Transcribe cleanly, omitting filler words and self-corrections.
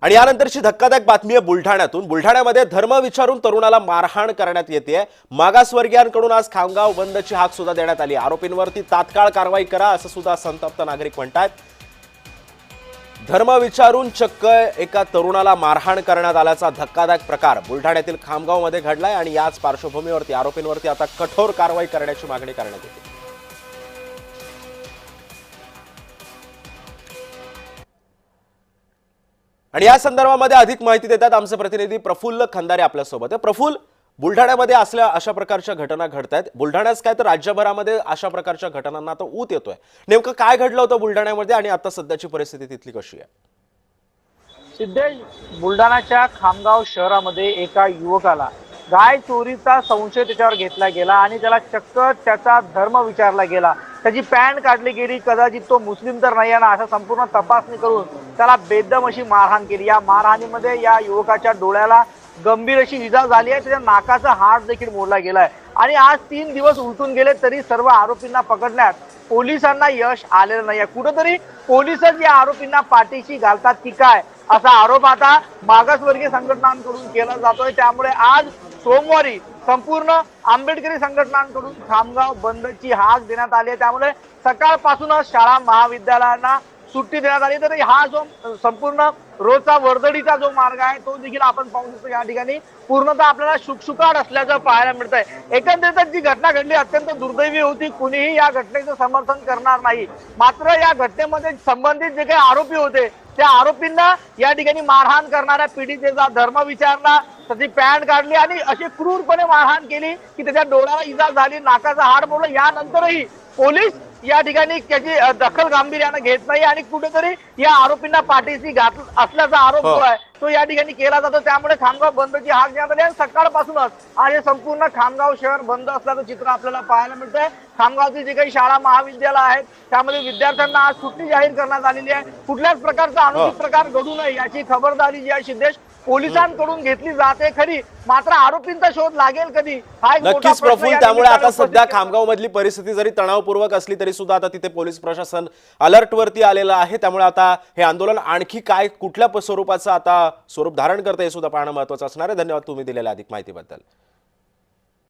आणि यानंतरची धक्कादायक बातमी आहे बुलढाण्यातून। बुलढाण्यामध्ये धर्म विचारून तरुणाला मारहाण करण्यात येते। मागासवर्गीयांकडून आज खामगाव बंदची हाक सुद्धा देण्यात आली। आरोपींवरती तात्काळ कारवाई करा असं सुद्धा संतप्त नागरिक म्हणतात। धर्म विचारून चक्क एका तरुणाला मारहाण करण्यात आल्याचा धक्कादायक प्रकार बुलढाण्यातील खामगावमध्ये घडलाय आणि याच पार्श्वभूमीवरती आरोपींवरती आता कठोर कारवाई करण्याची मागणी करण्यात येते। आणि या संदर्भामध्ये अधिक माहिती देतात आमचे प्रतिनिधी प्रफुल्ल खंदारे आपल्यासोबत आहे। प्रफुल्ल, बुलढाण्यामध्ये अशा प्रकारच्या घटना घडतायत, बुलढाण्याच काय तर राज्यभरामध्ये अशा प्रकारच्या घटनांना आता ऊत येतोय। नेमकं काय घडलं होतं बुलढाण्यामध्ये आणि आता सध्याची परिस्थिती तिथली कशी आहे? सिद्धेश, बुलढाण्याच्या खामगाव शहरामध्ये एका युवकाला गाय चोरीचा संशय त्याच्यावर घेतला गेला आणि त्याला चक्क त्याचा धर्म विचारला गेला। त्याची पॅन्ट काढली गेली, कदाचित तो मुस्लिम तर नाही आहे ना अशा संपूर्ण तपासणी करून त्याला बेदम अशी मारहाण केली। या मारहाणीमध्ये या युवकाच्या डोळ्याला गंभीर अशी इजा झाली आहे, त्याच्या नाकाचा हाड देखील मोडला गेलाय आणि आज 3 दिवस उलटून गेले तरी सर्व आरोपींना पकडण्यात पोलिसांना यश आलेलं नाहीये। कुठेतरी पोलिसच या आरोपींना पाठीशी घालतात की काय असा आरोप आता मागासवर्गीय संघटनांकडून केला जातोय। त्यामुळे आज सोमवारी संपूर्ण आंबेडकरी संघटनांकडून खामगाव बंदची हाक देण्यात आली आहे। त्यामुळे सकाळपासूनच शाळा महाविद्यालयांना सुट्टी देण्यात आली। तर हा जो संपूर्ण रोजचा वर्दळीचा जो मार्ग आहे तो देखील आपण पाहू शकतो या ठिकाणी पूर्णतः आपल्याला शुकशुकाट असल्याचं पाहायला मिळत आहे। एकंदरीतच जी घटना घडली अत्यंत दुर्दैवी होती, कुणीही या घटनेचं समर्थन करणार नाही। मात्र या घटनेमध्ये संबंधित जे काही आरोपी होते त्या आरोपींना या ठिकाणी मारहाण करणाऱ्या पीडितेचा धर्म विचारला, त्याची पॅन्ट काढली आणि अशी क्रूरपणे मारहाण केली की त्याच्या डोळ्याला इजा झाली, नाकाचा हाड मोडलं। यानंतरही पोलीस या ठिकाणी त्याची दखल गांभीर्याने घेत नाही आणि कुठेतरी या आरोपींना पाठीशी घात असल्याचा आरोप जो आहे तो या ठिकाणी केला जातो। त्यामुळे खामगाव बंदची हाक देण्यात आली आणि सकाळपासूनच आज संपूर्ण खामगाव शहर बंद असल्याचं चित्र आपल्याला पाहायला मिळतंय। खामगावची जी काही शाळा महाविद्यालय आहेत त्यामध्ये विद्यार्थ्यांना आज सुट्टी जाहीर करण्यात आलेली आहे। कुठल्याच प्रकारचा अनुचित प्रकार घडू नये याची खबरदारी जी आहे सिद्धेश पोलिसांकडून घेतली जाते खरी, मात्र आरोपींचा शोध लागेल कधी हा एक मोठा नक्कीच प्रश्न प्रफुल्ल, या त्यामुळे ठिकाणी आता सध्या उपस्थित खामगाव मधली परिस्थिती जरी तणावपूर्वक असली तरी सुद्धा आता तिथे पोलीस प्रशासन अलर्ट वरती आलेलं आहे। त्यामुळे आता हे आंदोलन आणखी काय कुठल्या स्वरूपाचं आता स्वरूप धारण करते हे सुद्धा पाहणं महत्त्वाचं असणार आहे। धन्यवाद तुम्ही दिलेल्या अधिक माहितीबद्दल।